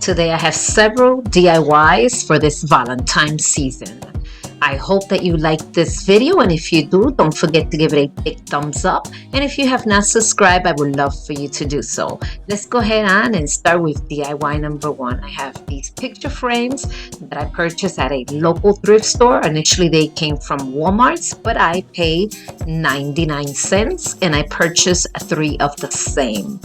Today I have several DIYs for this Valentine season. I hope that you liked this video, and if you do, don't forget to give it a big thumbs up. And if you have not subscribed, I would love for you to do so. Let's go ahead on and start with DIY number one. I have these picture frames that I purchased at a local thrift store. Initially they came from Walmart's, but I paid 99 cents and I purchased 3 of the same.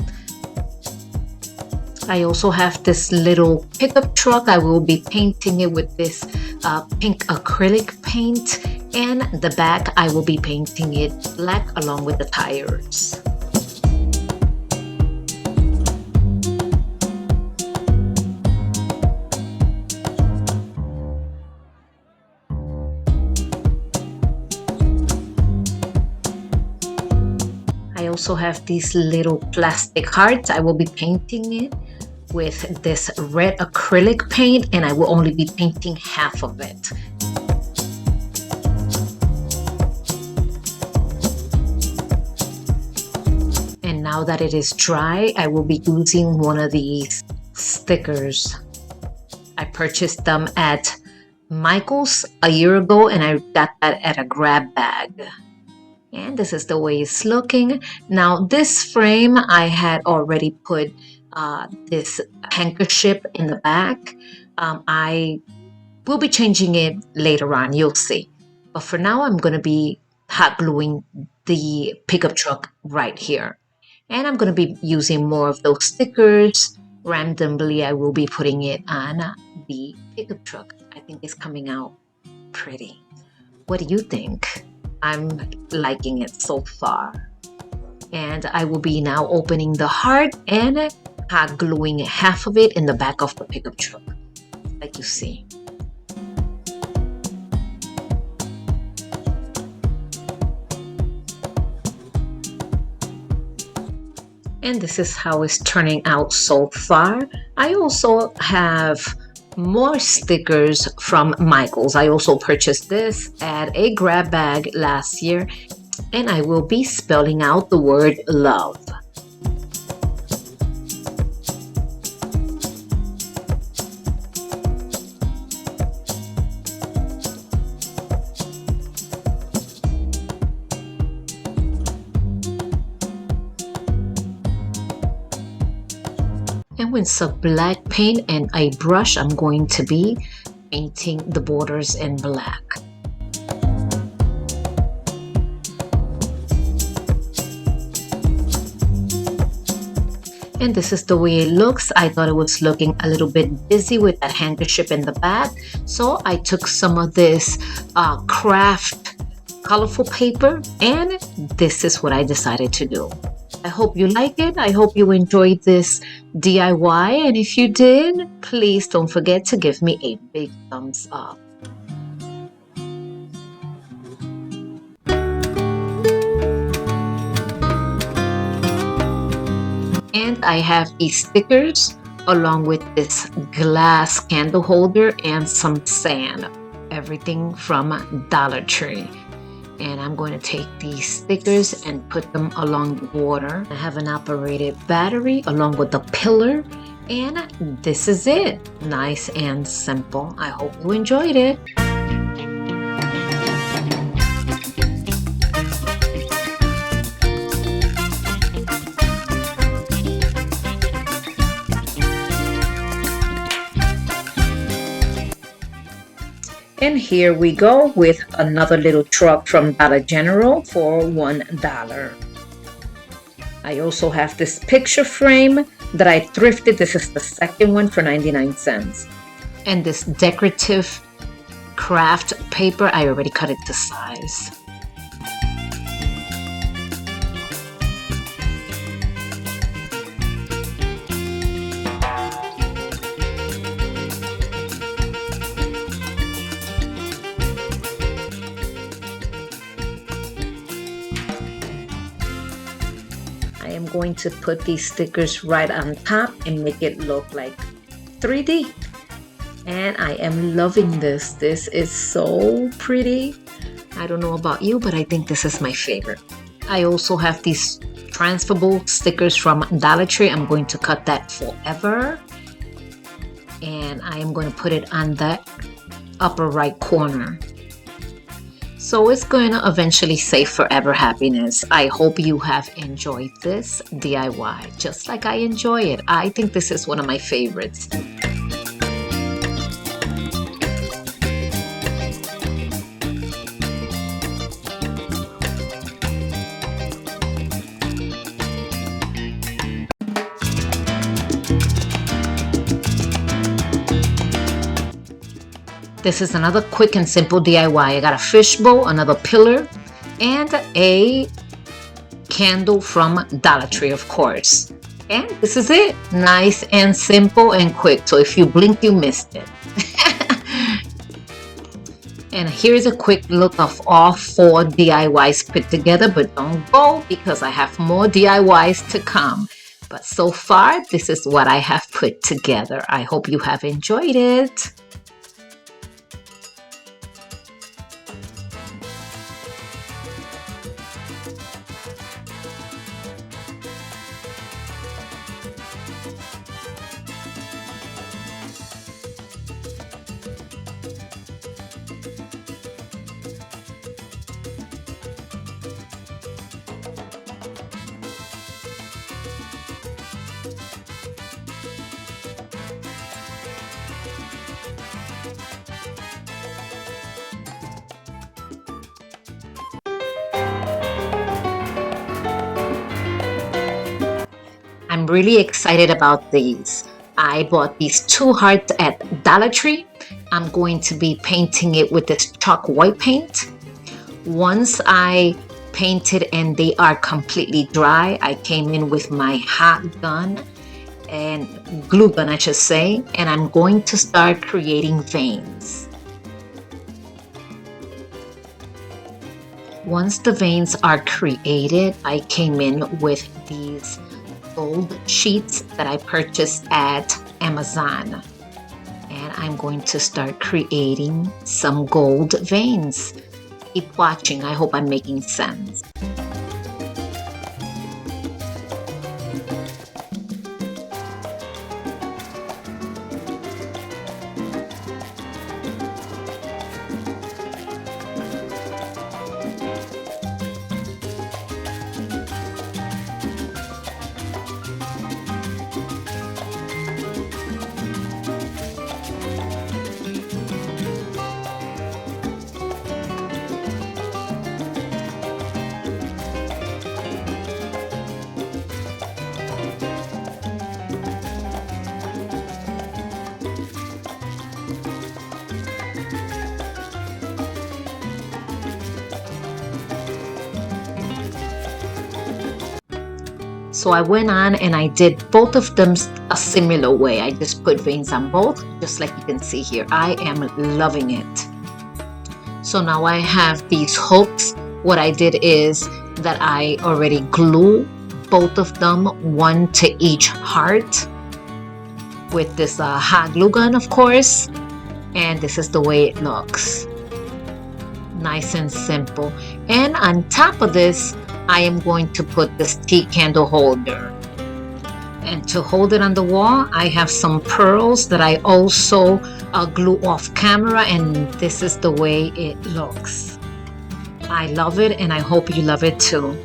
I also have this little pickup truck. I will be painting it with this pink acrylic paint, and the back I will be painting it black along with the tires. I also have these little plastic hearts. I will be painting it with this red acrylic paint, and I will only be painting half of it. And now that it is dry, I will be using one of these stickers. I purchased them at Michael's a year ago, and I got that at a grab bag. And this is the way it's looking. Now this frame, I had already put this handkerchief in the back. I will be changing it later on, you'll see. But for now, I'm going to be hot gluing the pickup truck right here. And I'm going to be using more of those stickers. Randomly, I will be putting it on the pickup truck. I think it's coming out pretty. What do you think? I'm liking it so far. And I will be now opening the heart and hot gluing half of it in the back of the pickup truck, like you see. And this is how it's turning out so far. I also have more stickers from Michael's. I also purchased this at a grab bag last year, and I will be spelling out the word love. And with some black paint and a brush, I'm going to be painting the borders in black. And this is the way it looks. I thought it was looking a little bit busy with that handkerchief in the back. So I took some of this craft colorful paper, and this is what I decided to do. I hope you like it. I hope you enjoyed this DIY. And if you did, please don't forget to give me a big thumbs up. And I have these stickers along with this glass candle holder and some sand. Everything from Dollar Tree. And I'm going to take these stickers and put them along the water. I have an operated battery along with the pillar, and this is it. Nice and simple. I hope you enjoyed it. And here we go with another little truck from Dollar General for $1. I also have this picture frame that I thrifted. This is the second one for 99 cents. And this decorative craft paper, I already cut it to size. I am going to put these stickers right on top and make it look like 3D. And I am loving this. This is so pretty. I don't know about you, but I think this is my favorite. I also have these transferable stickers from Dollar Tree. I'm going to cut that forever. and I am going to put it on the upper right corner. So it's going to eventually say Forever Happiness. I hope you have enjoyed this DIY just like I enjoy it. I think this is one of my favorites. This is another quick and simple DIY. I got a fishbowl, another pillar, and a candle from Dollar Tree, of course. And this is it. Nice and simple and quick. So if you blink, you missed it. And here's a quick look of all 4 DIYs put together, but don't go because I have more DIYs to come. But so far, this is what I have put together. I hope you have enjoyed it. I'm really excited about these. I bought these 2 hearts at Dollar Tree. I'm going to be painting it with this chalk white paint. Once I painted and they are completely dry, I came in with my hot gun and glue gun, I should say, and I'm going to start creating veins. Once the veins are created, I came in with these gold sheets that I purchased at Amazon, and I'm going to start creating some gold veins. Keep watching. I hope I'm making sense. So I went on and I did both of them a similar way. I just put veins on both, just like you can see here. I am loving it. So now I have these hooks. What I did is that I already glue both of them, one to each heart, with this hot glue gun, of course. And this is the way it looks. Nice and simple. And on top of this, I am going to put this tea candle holder. And to hold it on the wall, I have some pearls that I also glue off camera, and this is the way it looks. I love it, and I hope you love it too.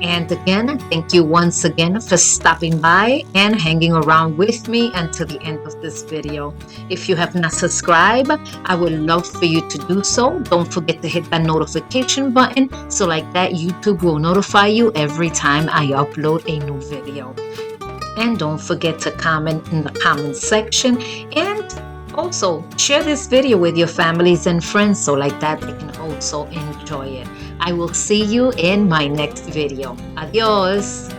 And again, thank you once again for stopping by and hanging around with me until the end of this video. If you have not subscribed, I would love for you to do so. Don't forget to hit that notification button so like that YouTube will notify you every time I upload a new video. And don't forget to comment in the comment section, and also share this video with your families and friends so like that they can also enjoy it. I will see you in my next video. Adios.